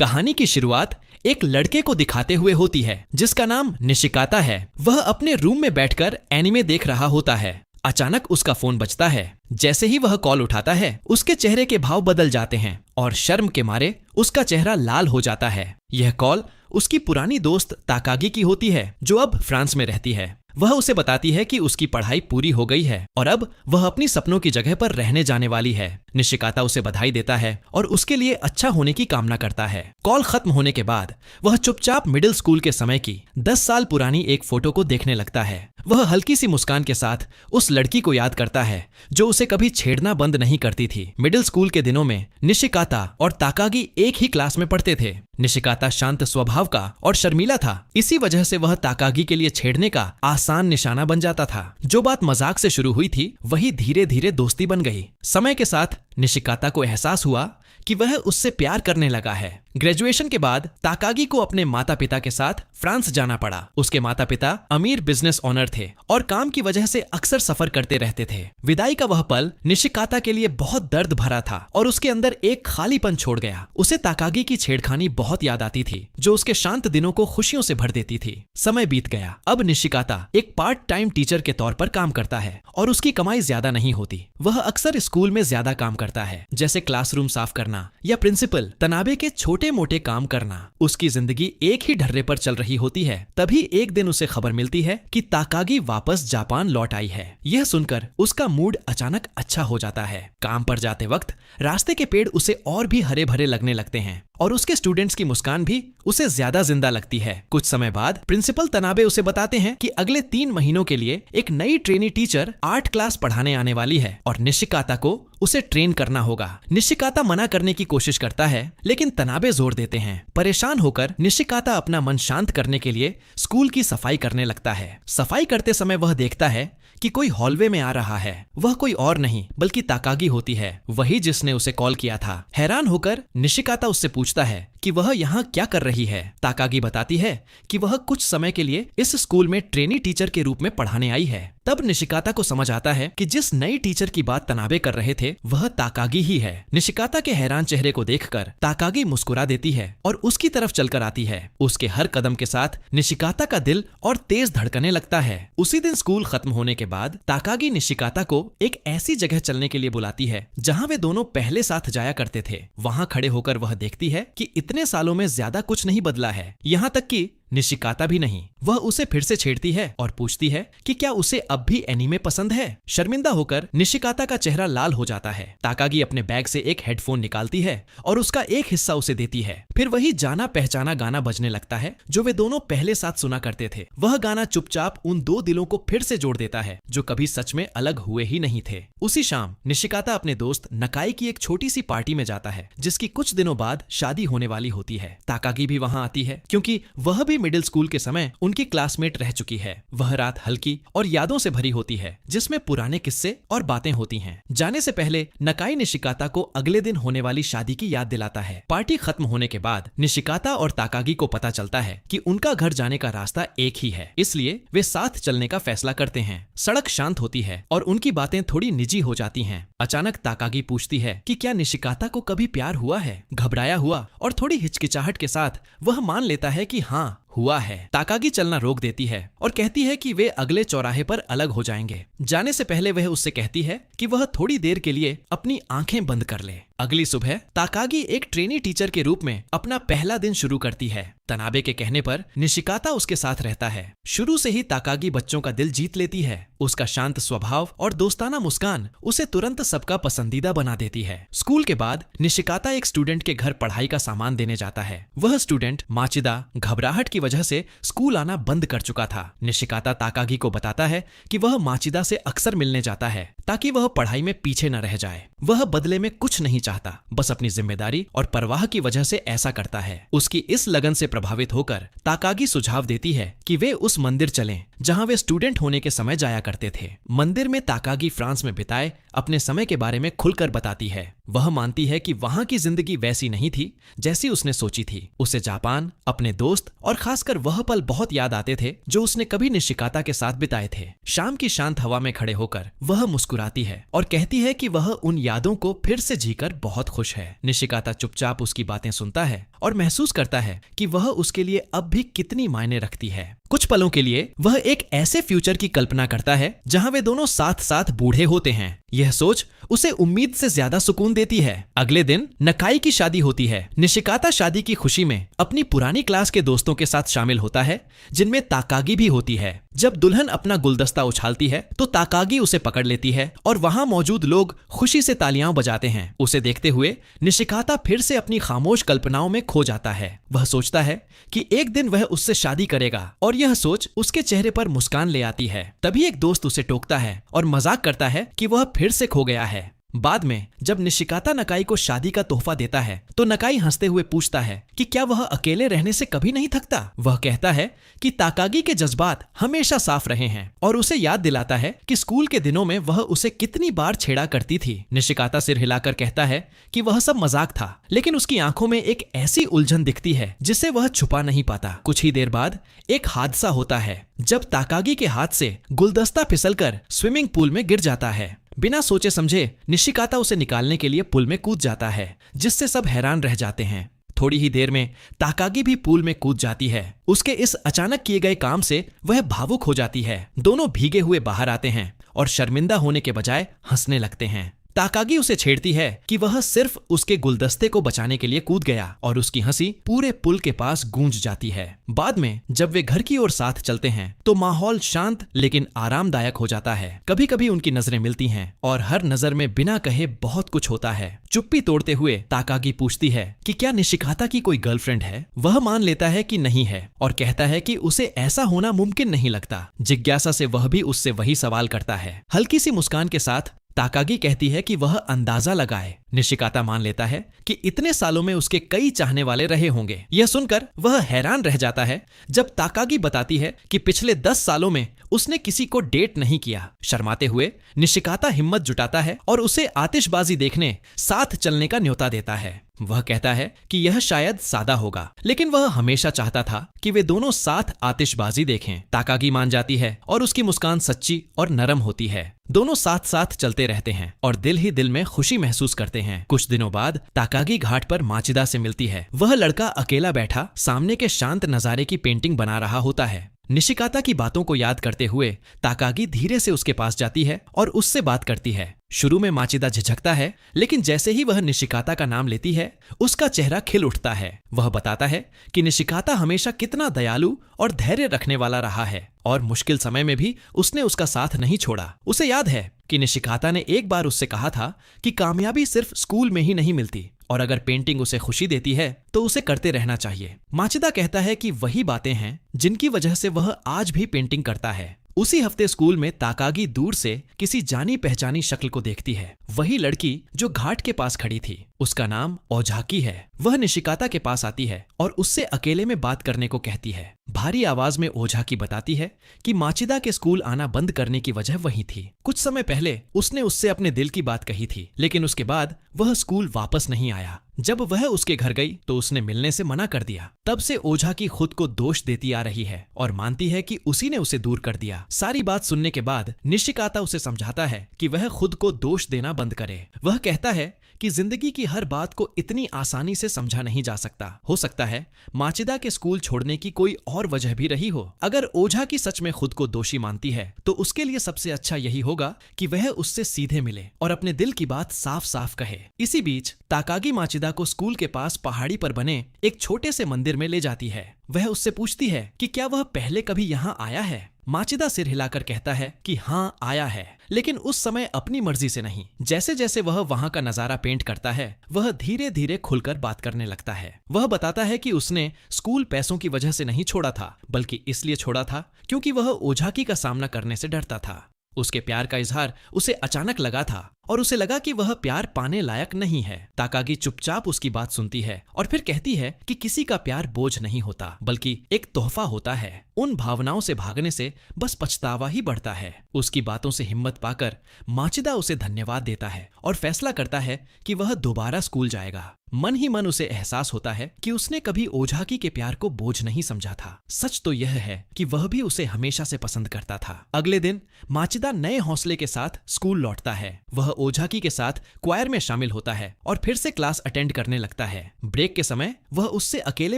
कहानी की शुरुआत एक लड़के को दिखाते हुए होती है जिसका नाम निशिकाता है। वह अपने रूम में बैठकर एनीमे देख रहा होता है। अचानक उसका फोन बजता है। जैसे ही वह कॉल उठाता है उसके चेहरे के भाव बदल जाते हैं और शर्म के मारे उसका चेहरा लाल हो जाता है। यह कॉल उसकी पुरानी दोस्त ताकागी की होती है जो अब फ्रांस में रहती है। वह उसे बताती है कि उसकी पढ़ाई पूरी हो गई है और अब वह अपनी सपनों की जगह पर रहने जाने वाली है। निशिकाता उसे बधाई देता है और उसके लिए अच्छा होने की कामना करता है। कॉल खत्म होने के बाद वह चुपचाप मिडिल स्कूल के समय की 10 साल पुरानी एक फोटो को देखने लगता है। वह हल्की सी मुस्कान के साथ उस लड़की को याद करता है जो उसे कभी छेड़ना बंद नहीं करती थी। मिडिल स्कूल के दिनों में निशिकाता और ताकागी एक ही क्लास में पढ़ते थे। निशिकाता शांत स्वभाव का और शर्मीला था, इसी वजह से वह ताकागी के लिए छेड़ने का आसान निशाना बन जाता था। जो बात मजाक से शुरू हुई थी वही धीरे धीरे दोस्ती बन गई। समय के साथ निशिकाता को एहसास हुआ कि वह उससे प्यार करने लगा है। ग्रेजुएशन के बाद ताकागी को अपने माता पिता के साथ फ्रांस जाना पड़ा। उसके माता पिता अमीर बिजनेस ओनर थे और काम की वजह से अक्सर सफर करते रहते थे। विदाई का वह पल निशिकाता के लिए बहुत दर्द भरा था और उसके अंदर एक खालीपन छोड़ गया। उसे ताकागी की छेड़खानी बहुत याद आती थी जो उसके शांत दिनों को खुशियों से भर देती थी। समय बीत गया। अब निशिकाता एक पार्ट टाइम टीचर के तौर पर काम करता है और उसकी कमाई ज्यादा नहीं होती। वह अक्सर स्कूल में ज्यादा काम करता है, जैसे क्लासरूम साफ करना या प्रिंसिपल तनाबे के छोटे मोटे काम करना। उसकी जिंदगी एक ही ढर्रे पर चल रही होती है। तभी एक दिन उसे खबर मिलती है कि ताकागी वापस जापान लौट आई है। यह सुनकर उसका मूड अचानक अच्छा हो जाता है। काम पर जाते वक्त रास्ते के पेड़ उसे और भी हरे भरे लगने लगते हैं और उसके स्टूडेंट्स की मुस्कान भी उसे ज्यादा जिंदा लगती है। कुछ समय बाद प्रिंसिपल तनाबे उसे बताते हैं कि अगले 3 महीनों के लिए एक नई ट्रेनी टीचर आर्ट क्लास पढ़ाने आने वाली है और निशिकाता को उसे ट्रेन करना होगा। निशिकाता मना करने की कोशिश करता है लेकिन तनाबे जोर देते हैं। परेशान होकर निशिकाता अपना मन शांत करने के लिए स्कूल की सफाई करने लगता है। सफाई करते समय वह देखता है कि कोई हॉलवे में आ रहा है। वह कोई और नहीं बल्कि ताकागी होती है, वही जिसने उसे कॉल किया था। हैरान होकर निशिकाता उससे पूछता है कि वह यहाँ क्या कर रही है। ताकागी बताती है कि वह कुछ समय के लिए इस स्कूल में ट्रेनी टीचर के रूप में पढ़ाने आई है। तब निशिकाता को समझ आता है कि जिस नई टीचर की बात तनाबे कर रहे थे वह ताकागी ही है। निशिकाता के हैरान चेहरे को देखकर ताकागी मुस्कुरा देती है और उसकी तरफ चलकर आती है। उसके हर कदम के साथ निशिकाता का दिल और तेज धड़कने लगता है। उसी दिन स्कूल खत्म होने के बाद ताकागी निशिकाता को एक ऐसी जगह चलने के लिए बुलाती है जहाँ वे दोनों पहले साथ जाया करते थे। वहाँ खड़े होकर वह देखती है कि इतने सालों में ज्यादा कुछ नहीं बदला है, यहाँ तक कि निशिकाता भी नहीं। वह उसे फिर से छेड़ती है और पूछती है कि क्या उसे अब भी एनीमे पसंद है। शर्मिंदा होकर निशिकाता का चेहरा लाल हो जाता है। ताकागी अपने बैग से एक हेडफोन निकालती है और उसका एक हिस्सा उसे देती है। फिर वही जाना पहचाना गाना बजने लगता है जो वे दोनों पहले साथ सुना करते थे। वह गाना चुपचाप उन 2 दिलों को फिर से जोड़ देता है जो कभी सच में अलग हुए ही नहीं थे। उसी शाम निशिकाता अपने दोस्त नकाई की एक छोटी सी पार्टी में जाता है जिसकी कुछ दिनों बाद शादी होने वाली होती है। ताकागी भी वहाँ आती है क्योंकि वह भी मिडिल स्कूल के समय उनकी क्लासमेट रह चुकी है। वह रात हल्की और यादों से भरी होती है जिसमें पुराने किस्से और बातें होती हैं। जाने से पहले नकाई निशिकाता को अगले दिन होने वाली शादी की याद दिलाता है। पार्टी खत्म होने के बाद निशिकाता और ताकागी को पता चलता है कि उनका घर जाने का रास्ता एक ही है, इसलिए वे साथ चलने का फैसला करते हैं। सड़क शांत होती है और उनकी बातें थोड़ी निजी हो जाती हैं। अचानक ताकागी पूछती है कि क्या निशिकाता को कभी प्यार हुआ है। घबराया हुआ और थोड़ी हिचकिचाहट के साथ वह मान लेता है कि हाँ हुआ है। ताकागी चलना रोक देती है और कहती है कि वे अगले चौराहे पर अलग हो जाएंगे। जाने से पहले वह उससे कहती है कि वह थोड़ी देर के लिए अपनी आंखें बंद कर ले। अगली सुबह ताकागी एक ट्रेनी टीचर के रूप में अपना पहला दिन शुरू करती है। तनाबे के कहने पर निशिकाता उसके साथ रहता है। शुरू से ही ताकागी बच्चों का दिल जीत लेती है। उसका शांत स्वभाव और दोस्ताना मुस्कान उसे तुरंत सबका पसंदीदा बना देती है। स्कूल के बाद निशिकाता एक स्टूडेंट के घर पढ़ाई का सामान देने जाता है। वह स्टूडेंट माचिदा घबराहट की वजह से स्कूल आना बंद कर चुका था। निशिकाता ताकागी को बताता है कि वह माचिदा से अक्सर मिलने जाता है ताकि वह पढ़ाई में पीछे न रह जाए। वह बदले में कुछ नहीं चाहता, बस अपनी जिम्मेदारी और परवाह की वजह से ऐसा करता है। उसकी इस लगन से प्रभावित होकर ताकागी सुझाव देती है कि वे उस मंदिर चलें जहां वे स्टूडेंट होने के समय जाया करते थे। मंदिर में ताकागी फ्रांस में बिताए अपने समय के बारे में खुलकर बताती है। वह मानती है कि वहां की जिंदगी वैसी नहीं थी जैसी उसने सोची थी। उसे जापान, अपने दोस्त और खासकर वह पल बहुत याद आते थे जो उसने कभी निशिकाता के साथ बिताए थे। शाम की शांत हवा में खड़े होकर वह मुस्कुराती है और कहती है कि वह उन यादों को फिर से जीकर बहुत खुश है। निशिकाता चुपचाप उसकी बातें सुनता है और महसूस करता है कि वह उसके लिए अब भी कितनी मायने रखती है। कुछ पलों के लिए वह एक ऐसे फ्यूचर की कल्पना करता है जहां वे दोनों साथ साथ बूढ़े होते हैं। यह सोच उसे उम्मीद से ज्यादा सुकून देती है। अगले दिन नकाई की शादी होती है। निशिकाता शादी की खुशी में अपनी पुरानी क्लास के दोस्तों के साथ शामिल होता है, जिनमें ताकागी भी होती है। जब दुल्हन अपना गुलदस्ता उछालती है तो ताकागी उसे पकड़ लेती है और वहां मौजूद लोग खुशी से तालियां बजाते हैं। उसे देखते हुए निशिकाता फिर से अपनी खामोश कल्पनाओं में खो जाता है। वह सोचता है कि एक दिन वह उससे शादी करेगा और यह सोच उसके चेहरे पर मुस्कान ले आती है। तभी एक दोस्त उसे टोकता है और मजाक करता है कि वह फिर से खो गया है। बाद में जब निशिकाता नकाई को शादी का तोहफा देता है तो नकाई हंसते हुए पूछता है कि क्या वह अकेले रहने से कभी नहीं थकता। वह कहता है कि ताकागी के जज्बात हमेशा साफ रहे हैं और उसे याद दिलाता है कि स्कूल के दिनों में वह उसे कितनी बार छेड़ा करती थी। निशिकाता सिर हिलाकर कहता है कि वह सब मजाक था, लेकिन उसकी आंखों में एक ऐसी उलझन दिखती है जिसे वह छुपा नहीं पाता। कुछ ही देर बाद एक हादसा होता है जब ताकागी के हाथ से गुलदस्ता फिसलकर स्विमिंग पूल में गिर जाता है। बिना सोचे समझे निशिकाता उसे निकालने के लिए पूल में कूद जाता है, जिससे सब हैरान रह जाते हैं। थोड़ी ही देर में ताकागी भी पूल में कूद जाती है। उसके इस अचानक किए गए काम से वह भावुक हो जाती है। दोनों भीगे हुए बाहर आते हैं और शर्मिंदा होने के बजाय हंसने लगते हैं। ताकागी उसे छेड़ती है कि वह सिर्फ उसके गुलदस्ते को बचाने के लिए कूद गया और उसकी हंसी पूरे पुल के पास गूंज जाती है। बाद में जब वे घर की ओर साथ चलते हैं तो माहौल शांत लेकिन आरामदायक हो जाता है। कभी कभी उनकी नजरें मिलती हैं और हर नजर में बिना कहे बहुत कुछ होता है। चुप्पी तोड़ते हुए ताकागी पूछती है कि क्या निशिकाता की कोई गर्लफ्रेंड है। वह मान लेता है कि नहीं है और कहता है कि उसे ऐसा होना मुमकिन नहीं लगता। जिज्ञासा से वह भी उससे वही सवाल करता है। हल्की सी मुस्कान के साथ ताकागी कहती है कि वह अंदाजा लगाए। निशिकाता मान लेता है कि इतने सालों में उसके कई चाहने वाले रहे होंगे। यह सुनकर वह हैरान रह जाता है जब ताकागी बताती है कि पिछले 10 सालों में उसने किसी को डेट नहीं किया। शर्माते हुए निशिकाता हिम्मत जुटाता है और उसे आतिशबाजी देखने साथ चलने का न्योता देता है। वह कहता है कि यह शायद सादा होगा, लेकिन वह हमेशा चाहता था कि वे दोनों साथ आतिशबाजी देखें। ताकागी मान जाती है और उसकी मुस्कान सच्ची और नरम होती है। दोनों साथ साथ चलते रहते हैं और दिल ही दिल में खुशी महसूस करते हैं। कुछ दिनों बाद ताकागी घाट पर माचिदा से मिलती है। वह लड़का अकेला बैठा सामने के शांत नजारे की पेंटिंग बना रहा होता है। निशिकाता की बातों को याद करते हुए ताकागी धीरे से उसके पास जाती है और उससे बात करती है। शुरू में माचिदा झिझकता है, लेकिन जैसे ही वह निशिकाता का नाम लेती है उसका चेहरा खिल उठता है। वह बताता है कि निशिकाता हमेशा कितना दयालु और धैर्य रखने वाला रहा है और मुश्किल समय में भी उसने उसका साथ नहीं छोड़ा। उसे याद है कि निशिकाता ने एक बार उससे कहा था कि कामयाबी सिर्फ स्कूल में ही नहीं मिलती और अगर पेंटिंग उसे खुशी देती है तो उसे करते रहना चाहिए। माचिदा कहता है कि वही बातें हैं जिनकी वजह से वह आज भी पेंटिंग करता है। उसी हफ्ते स्कूल में ताकागी दूर से किसी जानी पहचानी शक्ल को देखती है। वही लड़की जो घाट के पास खड़ी थी। उसका नाम ओझाकी है। वह निशिकाता के पास आती है और उससे अकेले में बात करने को कहती है। भारी आवाज में ओझाकी बताती है कि माचिदा के स्कूल आना बंद करने की वजह वही थी। कुछ समय पहले उसने उससे अपने दिल की बात कही थी, लेकिन उसके बाद वह स्कूल वापस नहीं आया। जब वह उसके घर गई तो उसने मिलने से मना कर दिया। तब से ओझाकी खुद को दोष देती आ रही है और मानती है कि उसी ने उसे दूर कर दिया। सारी बात सुनने के बाद निशिकाता उसे समझाता है कि वह खुद को दोष देना बंद करे। वह कहता है कि जिंदगी की हर बात को इतनी आसानी से समझा नहीं जा सकता। हो सकता है माचिदा के स्कूल छोड़ने की कोई और वजह भी रही हो। अगर ओझाकी सच में खुद को दोषी मानती है तो उसके लिए सबसे अच्छा यही होगा कि वह उससे सीधे मिले और अपने दिल की बात साफ साफ कहे। इसी बीच ताकागी माचिदा को स्कूल के पास पहाड़ी पर बने एक छोटे से मंदिर में ले जाती है। वह उससे पूछती है कि क्या वह पहले कभी यहाँ आया है। माचिदा सिर हिलाकर कहता है कि हाँ आया है, लेकिन उस समय अपनी मर्जी से नहीं। जैसे जैसे वह वहां का नजारा पेंट करता है वह धीरे धीरे खुलकर बात करने लगता है। वह बताता है कि उसने स्कूल पैसों की वजह से नहीं छोड़ा था, बल्कि इसलिए छोड़ा था क्योंकि वह ओझाकी का सामना करने से डरता था। उसके प्यार का इजहार उसे अचानक लगा था और उसे लगा कि वह प्यार पाने लायक नहीं है। ताकागी चुपचाप उसकी बात सुनती है और फिर कहती है कि किसी का प्यार बोझ नहीं होता, बल्कि एक तोहफा होता है। उन भावनाओं से भागने से बस पछतावा ही बढ़ता है। उसकी बातों से हिम्मत पाकर माचिदा उसे धन्यवाद देता है और फैसला करता है कि वह दोबारा स्कूल जाएगा। मन ही मन उसे एहसास होता है कि उसने कभी ओझाकी के प्यार को बोझ नहीं समझा था। सच तो यह है कि वह भी उसे हमेशा से पसंद करता था। अगले दिन माचिदा नए हौसले के साथ स्कूल लौटता है। वह ओझाकी के साथ क्वायर में शामिल होता है और फिर से क्लास अटेंड करने लगता है। ब्रेक के समय वह उससे अकेले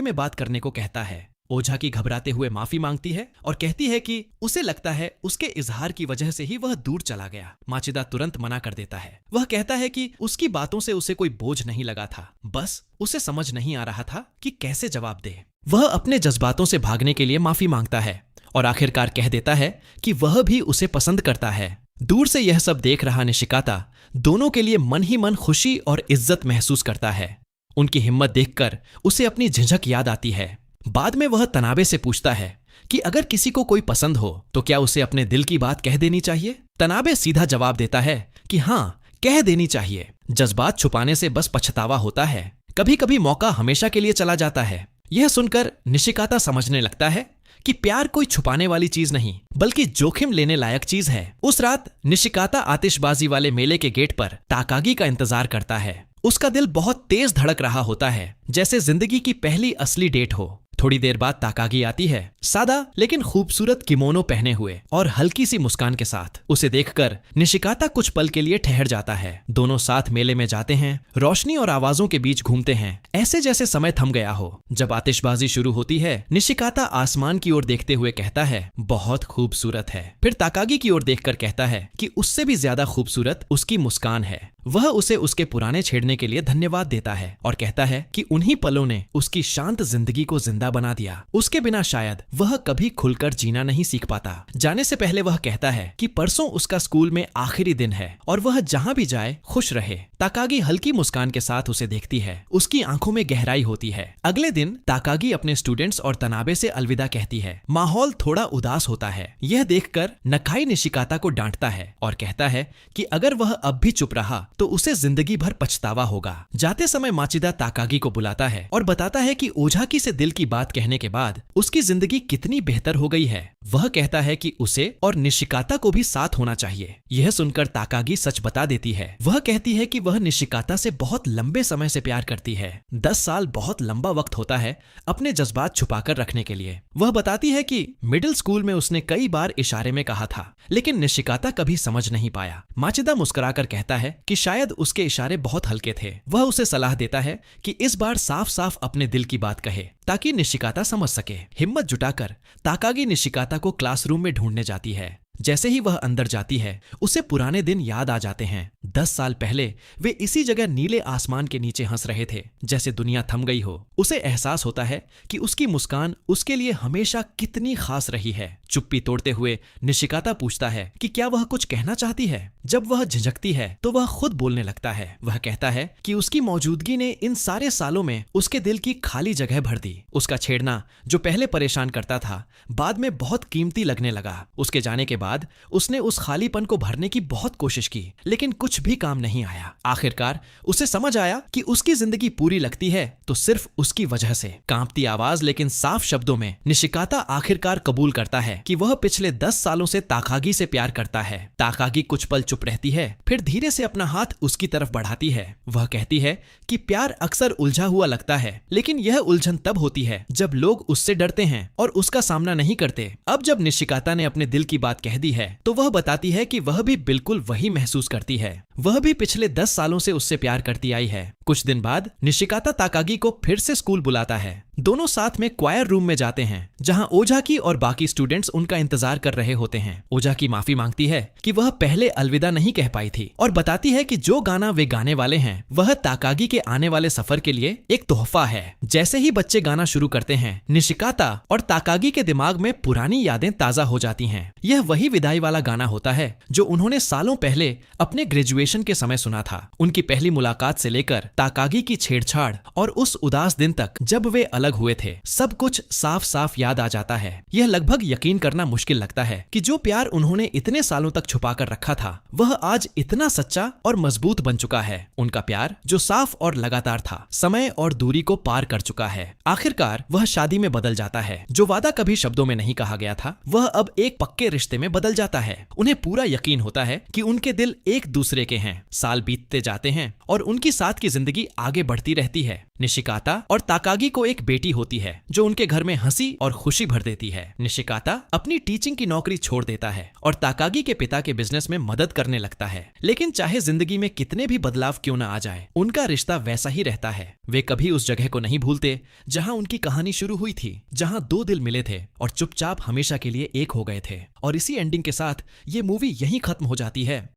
में बात करने को कहता है। ओझाकी घबराते हुए माफी मांगती है और कहती है कि उसे लगता है उसके इजहार की वजह से ही वह दूर चला गया। माचिदा तुरंत मना कर देता है। वह कहता है कि उसकी बातों से उसे कोई बोझ नहीं लगा था, बस उसे समझ नहीं आ रहा था कि कैसे जवाब दे। वह अपने जज्बातों से भागने के लिए माफी मांगता है और आखिरकार कह देता है कि वह भी उसे पसंद करता है। दूर से यह सब देख रहा निशिकाता दोनों के लिए मन ही मन खुशी और इज्जत महसूस करता है। उनकी हिम्मत देखकर उसे अपनी झिझक याद आती है। बाद में वह तनाबे से पूछता है कि अगर किसी को कोई पसंद हो तो क्या उसे अपने दिल की बात कह देनी चाहिए। तनाबे सीधा जवाब देता है कि हाँ, कह देनी चाहिए। जज्बात छुपाने से बस पछतावा होता है। कभी कभी मौका हमेशा के लिए चला जाता है। यह सुनकर निशिकाता समझने लगता है कि प्यार कोई छुपाने वाली चीज नहीं बल्कि जोखिम लेने लायक चीज है। उस रात निशिकाता आतिशबाजी वाले मेले के गेट पर ताकागी का इंतजार करता है। उसका दिल बहुत तेज धड़क रहा होता है, जैसे जिंदगी की पहली असली डेट हो। थोड़ी देर बाद ताकागी आती है, सादा लेकिन खूबसूरत किमोनो पहने हुए और हल्की सी मुस्कान के साथ। उसे देखकर निशिकाता कुछ पल के लिए ठहर जाता है। दोनों साथ मेले में जाते हैं, रोशनी और आवाजों के बीच घूमते हैं, ऐसे जैसे समय थम गया हो। जब आतिशबाजी शुरू होती है, निशिकाता आसमान की ओर देखते हुए कहता है, बहुत खूबसूरत है। फिर ताकागी की ओर देखकर कहता है कि उससे भी ज्यादा खूबसूरत उसकी मुस्कान है। वह उसे उसके पुराने छेड़ने के लिए धन्यवाद देता है और कहता है कि उन्हीं पलों ने उसकी शांत जिंदगी को जिंदा बना दिया। उसके बिना शायद वह कभी खुलकर जीना नहीं सीख पाता। जाने से पहले वह कहता है कि परसों उसका स्कूल में आखिरी दिन है और वह जहां भी जाए खुश रहे। ताकागी हल्की मुस्कान के साथ उसे देखती है। उसकी आंखों में गहराई होती है। अगले दिन ताकागी अपने स्टूडेंट्स और तनाबे से अलविदा कहती है। माहौल थोड़ा उदास होता है। यह देखकर नखाई निशिकाता को डांटता है और कहता है कि अगर वह अब भी चुप रहा तो उसे जिंदगी भर पछतावा होगा। जाते समय माचिदा ताकागी को बुलाता है और बताता है कि ओझाकी से दिल की बात कहने के बाद उसकी जिंदगी कितनी बेहतर हो गई है। वह कहता है कि उसे और निशिकाता को भी साथ होना चाहिए। यह सुनकर ताकागी सच बता देती है। वह कहती है कि वह निशिकाता से बहुत लंबे समय से प्यार करती है। 10 साल बहुत लंबा वक्त होता है अपने जज्बात छुपाकर रखने के लिए। वह बताती है कि मिडिल स्कूल में उसने कई बार इशारे में कहा था, लेकिन निशिकाता कभी समझ नहीं पाया। माचिदा मुस्कुराकर कहता है कि शायद उसके इशारे बहुत हल्के थे। वह उसे सलाह देता है कि इस बार साफ साफ अपने दिल की बात कहे ताकि निशिकाता समझ सके। हिम्मत जुटाकर ताकागी निशिकाता को क्लासरूम में ढूंढने जाती है। जैसे ही वह अंदर जाती है, उसे पुराने दिन याद आ जाते हैं। 10 साल पहले वे इसी जगह नीले आसमान के नीचे हंस रहे थे, जैसे दुनिया थम गई हो। उसे एहसास होता है कि उसकी मुस्कान उसके लिए हमेशा कितनी खास रही है। चुप्पी तोड़ते हुए निशिकाता पूछता है कि क्या वह कुछ कहना चाहती है। जब वह झिझकती है तो वह खुद बोलने लगता है। वह कहता है कि उसकी मौजूदगी ने इन सारे सालों में उसके दिल की खाली जगह भर दी। उसका छेड़ना जो पहले परेशान करता था, बाद में बहुत कीमती लगने लगा। उसके जाने के बाद उसने उस खालीपन को भरने की बहुत कोशिश की, लेकिन कुछ भी काम नहीं आया। आखिरकार उसे समझ आया कि उसकी जिंदगी पूरी लगती है तो सिर्फ उसकी वजह से। कांपती आवाज लेकिन साफ शब्दों में निशिकाता आखिरकार कबूल करता है कि वह पिछले 10 सालों से ताकागी से प्यार करता है। ताकागी कुछ पल चुप रहती है, फिर धीरे से अपना हाथ उसकी तरफ बढ़ाती है। वह कहती है कि प्यार अक्सर उलझा हुआ लगता है, लेकिन यह उलझन तब होती है जब लोग उससे डरते हैं और उसका सामना नहीं करते। अब जब निशिकाता ने अपने दिल की बात कह दी है तो वह बताती है कि वह भी बिल्कुल वही महसूस करती है। वह भी पिछले 10 सालों से उससे प्यार करती आई है। कुछ दिन बाद निशिकाता ताकागी को फिर से स्कूल बुलाता है। दोनों साथ में क्वायर रूम में जाते हैं, जहां ओझाकी और बाकी स्टूडेंट्स उनका इंतजार कर रहे होते हैं। ओझाकी माफी मांगती है कि वह पहले अलविदा नहीं कह पाई थी और बताती है कि जो गाना वे गाने वाले हैं वह ताकागी के आने वाले सफर के लिए एक तोहफा है। जैसे ही बच्चे गाना शुरू करते हैं, निशिकाता और ताकागी के दिमाग में पुरानी यादें ताजा हो जाती हैं। यह वही विदाई वाला गाना होता है जो उन्होंने सालों पहले अपने ग्रेजुएशन ग्रेजुएशन के समय सुना था। उनकी पहली मुलाकात से लेकर ताकागी की छेड़छाड़ और उस उदास दिन तक जब वे अलग हुए थे, सब कुछ साफ साफ याद आ जाता है। यह लगभग यकीन करना मुश्किल लगता है कि जो प्यार उन्होंने इतने सालों तक छुपा कर रखा था, वह आज इतना सच्चा और मजबूत बन चुका है। उनका प्यार जो साफ और लगातार था, समय और दूरी को पार कर चुका है। आखिरकार वह शादी में बदल जाता है। जो वादा कभी शब्दों में नहीं कहा गया था, वह अब एक पक्के रिश्ते में बदल जाता है। उन्हें पूरा यकीन होता है कि उनके दिल एक दूसरे के हैं। साल बीतते जाते हैं और उनकी साथ की जिंदगी आगे बढ़ती रहती है। निशिकाता और ताकागी को एक बेटी होती है जो उनके घर में हंसी और खुशी भर देती है। निशिकाता अपनी टीचिंग की नौकरी छोड़ देता है और ताकागी के पिता के बिजनेस में मदद करने लगता है। लेकिन चाहे जिंदगी में कितने भी बदलाव क्यों न आ जाए, उनका रिश्ता वैसा ही रहता है। वे कभी उस जगह को नहीं भूलते जहां उनकी कहानी शुरू हुई थी, जहां दो दिल मिले थे और चुपचाप हमेशा के लिए एक हो गए थे। और इसी एंडिंग के साथ ये मूवी यहीं खत्म हो जाती है।